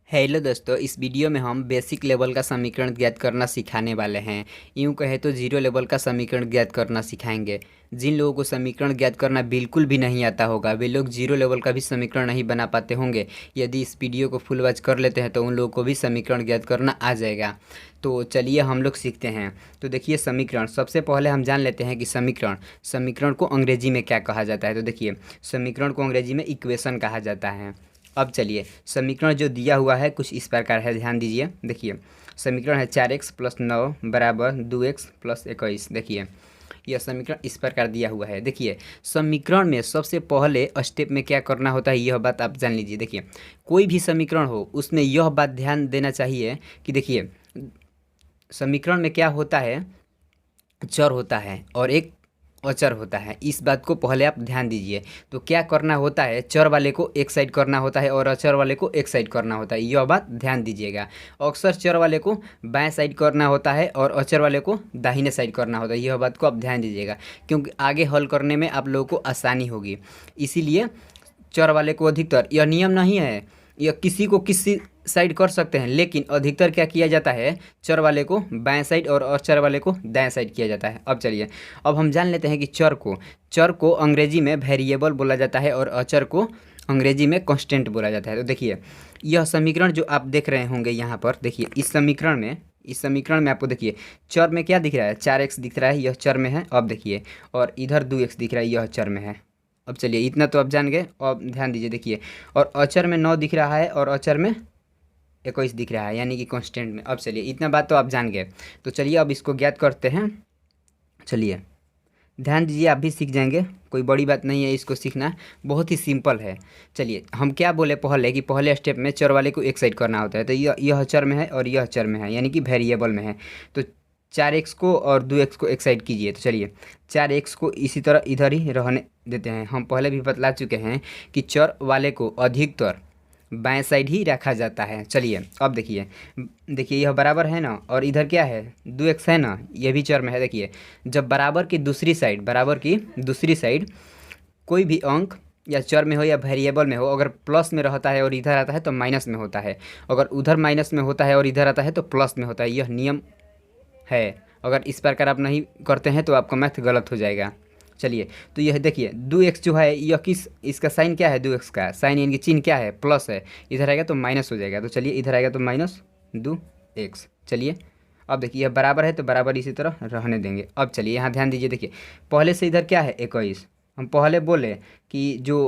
Hello दोस्तों, इस video में हम बेसिक लेवल का समीकरण ज्ञात करना सिखाने वाले हैं। यूँ कहे तो जीरो लेवल का समीकरण ज्ञात करना सिखाएंगे। जिन लोगों को समीकरण ज्ञात करना बिल्कुल भी नहीं आता होगा वे लोग जीरो लेवल का भी समीकरण नहीं बना पाते होंगे। यदि इस वीडियो को फुल वॉच कर लेते हैं तो उन लोगों को भी समीकरण ज्ञात करना आ जाएगा। तो चलिए हम लोग सीखते हैं। तो देखिए, समीकरण सबसे पहले हम जान लेते हैं कि समीकरण समीकरण को अंग्रेजी में क्या कहा जाता है। तो देखिए, समीकरण को अंग्रेजी में इक्वेशन कहा जाता है। अब चलिए, समीकरण जो दिया हुआ है कुछ इस प्रकार है, ध्यान दीजिए। देखिए, समीकरण है 4x + 9 = 2x + 21। देखिए, यह समीकरण इस प्रकार दिया हुआ है। देखिए, समीकरण में सबसे पहले स्टेप में क्या करना होता है यह बात आप जान लीजिए। देखिए, कोई भी समीकरण हो उसमें यह बात ध्यान देना चाहिए कि देखिए, समीकरण में क्या होता है, चर होता है और एक अचर होता है। इस बात को पहले आप ध्यान दीजिए। तो क्या करना होता है, चर वाले को एक साइड करना होता है और अचर वाले को एक साइड करना होता है, यह बात ध्यान दीजिएगा। अक्सर चर वाले को बाएं साइड करना होता है और अचर वाले को दाहिने साइड करना होता है, यह बात को आप ध्यान दीजिएगा, क्योंकि आगे हल करने में आप लोगों को आसानी होगी। इसीलिए चर वाले को अधिकतर, यह नियम नहीं है, यह किसी को किसी साइड कर सकते हैं, लेकिन अधिकतर क्या किया जाता है, चर वाले को बाएं साइड और अचर वाले को दाएं साइड किया जाता है। अब चलिए, अब हम जान लेते हैं कि चर को अंग्रेजी में वेरिएबल बोला जाता है और अचर को अंग्रेजी में कांस्टेंट बोला जाता है। तो देखिए, यह समीकरण जो आप देख रहे होंगे यहाँ पर, देखिए इस समीकरण में आपको देखिए, चर में क्या दिख रहा है, 4x दिख रहा है, यह चर में है। अब देखिए, और इधर 2x दिख रहा है, यह चर में है। अब चलिए, इतना तो आप जान गए। अब ध्यान दीजिए, देखिए, और अचर में 9 दिख रहा है और अचर में 21 दिख रहा है, यानी कि कांस्टेंट में। अब चलिए, इतना बात तो आप जान गए। तो चलिए अब इसको ज्ञात करते हैं। चलिए ध्यान दीजिए, आप भी सीख जाएंगे, कोई बड़ी बात नहीं है, इसको सीखना बहुत ही सिंपल है। चलिए, हम क्या बोले पहले कि पहले स्टेप में चर वाले को एक साइड करना होता है। तो यह चर में है और यह चर में है, यानी कि वेरिएबल में है। तो 4x को और 2x को एक साइड कीजिए। तो चलिए, 4x को इसी तरह इधर ही रहने देते हैं। हम पहले भी बतला चुके हैं कि चर वाले को अधिकतर बाएं साइड ही रखा जाता है। चलिए अब देखिए, यह बराबर है ना, और इधर क्या है, 2x है ना, यह भी चर में है। देखिए, जब बराबर की दूसरी साइड कोई भी अंक या चर में हो या वेरिएबल में हो, अगर प्लस में रहता है और इधर आता है तो माइनस में होता है, अगर उधर माइनस में होता है और इधर आता है तो प्लस में होता है। यह नियम है। अगर इस प्रकार आप नहीं करते हैं तो आपका मैथ गलत हो जाएगा। चलिए, तो यह देखिए, 2x जो है, यह इसका साइन क्या है, 2x का साइन यानी कि चिन्ह क्या है, प्लस है। इधर आएगा तो माइनस हो जाएगा। तो चलिए, इधर आएगा तो -2x। चलिए, अब देखिए, यह बराबर है तो बराबर इसी तरह रहने देंगे। अब चलिए, यहाँ ध्यान दीजिए, देखिए पहले से इधर क्या है, 21। हम पहले बोले कि जो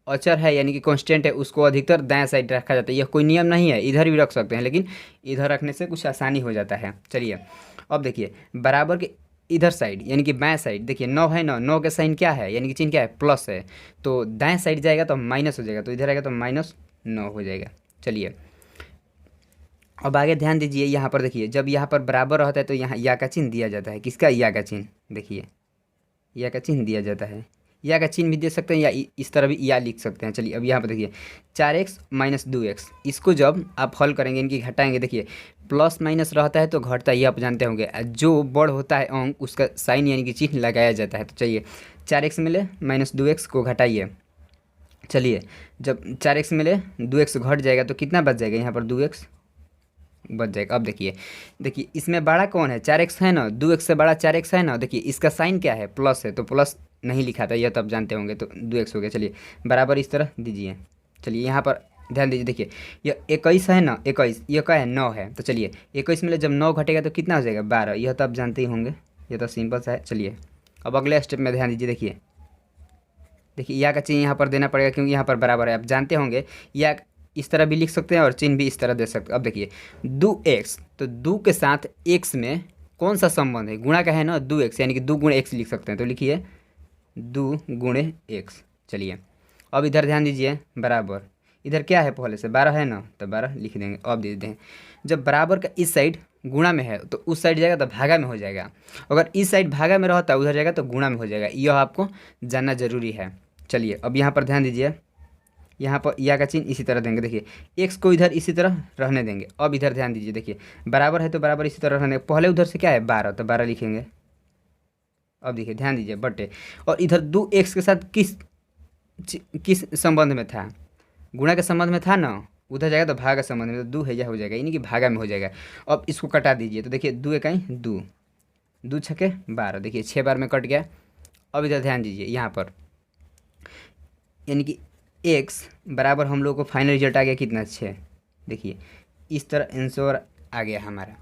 अचर है यानी कि कांस्टेंट है उसको अधिकतर दाएं साइड रखा जाता है। यह कोई नियम नहीं है, इधर भी रख सकते हैं, लेकिन इधर रखने से कुछ आसानी हो जाता है। चलिए, अब देखिए, बराबर के इधर साइड यानी कि बाएं साइड, देखिए 9 है ना, 9 का साइन क्या है, यानी कि चिन्ह क्या है, प्लस है। तो दाएं साइड जाएगा तो माइनस हो जाएगा, तो इधर आएगा तो -9 हो जाएगा। चलिए, अब आगे ध्यान दीजिए, यहाँ पर देखिए, जब यहाँ पर बराबर रहता है तो यहाँ या का चिन्ह दिया जाता है। किसका, या का चिन्ह। देखिए, या का चिन्ह दिया जाता है। या का चिन्ह भी दे सकते हैं या इस तरह भी या लिख सकते हैं। चलिए, अब यहाँ पर देखिए, 4x - 2x, इसको जब आप हल करेंगे, इनकी घटाएंगे, देखिए प्लस माइनस रहता है तो घटता, ये आप जानते होंगे। जो बड़ होता है अंक उसका साइन यानी कि चिन्ह लगाया जाता है। तो चलिए, 4x मिले -2x को घटाइए। चलिए, जब 4x मिले 2x घट जाएगा तो कितना बच जाएगा, यहाँ पर 2x बच जाएगा। अब देखिए इसमें बड़ा कौन है, 4x है ना, 2x से बड़ा 4x है ना। देखिए, इसका साइन क्या है, प्लस है, तो प्लस नहीं लिखा था, यह तो आप जानते होंगे। तो 2x हो गया। चलिए, बराबर इस तरह दीजिए। चलिए, यहाँ पर ध्यान दीजिए, देखिए यह 21 है ना, 21, यह क्या है, 9 है। तो चलिए, 21 में जब 9 घटेगा तो कितना हो जाएगा, 12। यह तो आप जानते ही होंगे, यह तो सिंपल सा है। चलिए, अब अगले स्टेप में ध्यान दीजिए। देखिए या का चिन्ह यहाँ पर देना पड़ेगा, क्योंकि यहाँ पर बराबर है, आप जानते होंगे। या इस तरह भी लिख सकते हैं और चिन्ह भी इस तरह दे सकते हैं। अब देखिए, 2x, तो 2 के साथ x में कौन सा संबंध है, गुणा का है ना, 2x, यानी कि 2 गुणे x लिख सकते हैं। तो लिखिए 2 गुणे x। चलिए, अब इधर ध्यान दीजिए, बराबर इधर क्या है, पहले से 12 है ना, तो 12 लिख देंगे। अब दे देते हैं, जब बराबर का इस साइड गुणा में है तो उस साइड जाएगा तो भागा में हो जाएगा, अगर इस साइड भागा में रहता उधर जाएगा तो गुणा में हो जाएगा। यह आपको जानना जरूरी है। चलिए, अब यहाँ पर ध्यान दीजिए, यहाँ पर या का चिन्ह इसी तरह देंगे। देखिए, एक्स को इधर इसी तरह रहने देंगे। अब इधर ध्यान दीजिए, देखिए बराबर है तो बराबर इसी तरह रहने, पहले उधर से क्या है, 12, तो 12 लिखेंगे। अब देखिए, ध्यान दीजिए, बटे, और इधर 2x के साथ किस संबंध में था, गुणा के संबंध में था ना, उधर जाएगा तो भागा संबंध में, तो दू हैजा हो जाएगा, यानी कि भागा में हो जाएगा। अब इसको कटा दीजिए, तो देखिए दू इकाई दू, दू छके 12, देखिए 6 बार में कट गया। अब इधर ध्यान दीजिए यहाँ पर, यानी कि एक्स बराबर हम लोग को फाइनल रिजल्ट आ गया कितना 6। देखिए इस तरह आंसर आ गया हमारा।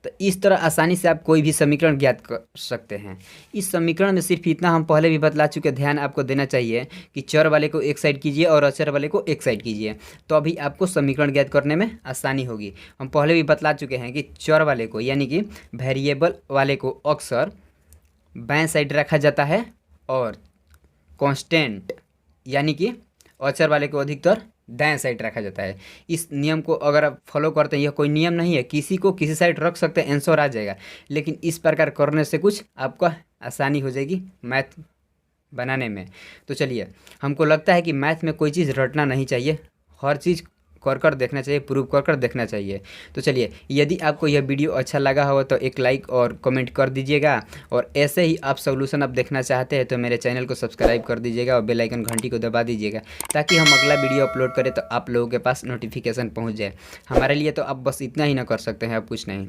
तो इस तरह आसानी से आप कोई भी समीकरण ज्ञात कर सकते हैं। इस समीकरण में सिर्फ इतना हम पहले भी बतला चुके, ध्यान आपको देना चाहिए कि चर वाले को एक साइड कीजिए और अचर वाले को एक साइड कीजिए, तो अभी आपको समीकरण ज्ञात करने में आसानी होगी। हम पहले भी बतला चुके हैं कि चर वाले को यानी कि वेरिएबल वाले को अक्सर बाएं साइड रखा जाता है और कांस्टेंट यानी कि अचर वाले को अधिकतर दाएं साइड रखा जाता है। इस नियम को अगर आप फॉलो करते हैं, यह कोई नियम नहीं है, किसी को किसी साइड रख सकते हैं, आंसर आ जाएगा। लेकिन इस प्रकार करने से कुछ आपका आसानी हो जाएगी मैथ बनाने में। तो चलिए, हमको लगता है कि मैथ में कोई चीज़ रटना नहीं चाहिए, हर चीज़ कर कर देखना चाहिए, प्रूव कर कर देखना चाहिए। तो चलिए, यदि आपको यह वीडियो अच्छा लगा हो तो एक लाइक और कमेंट कर दीजिएगा, और ऐसे ही आप सॉल्यूशन अब देखना चाहते हैं तो मेरे चैनल को सब्सक्राइब कर दीजिएगा और बेल आइकन घंटी को दबा दीजिएगा, ताकि हम अगला वीडियो अपलोड करें तो आप लोगों के पास नोटिफिकेशन पहुंच जाए। हमारे लिए तो आप बस इतना ही ना कर सकते हैं, अब कुछ नहीं।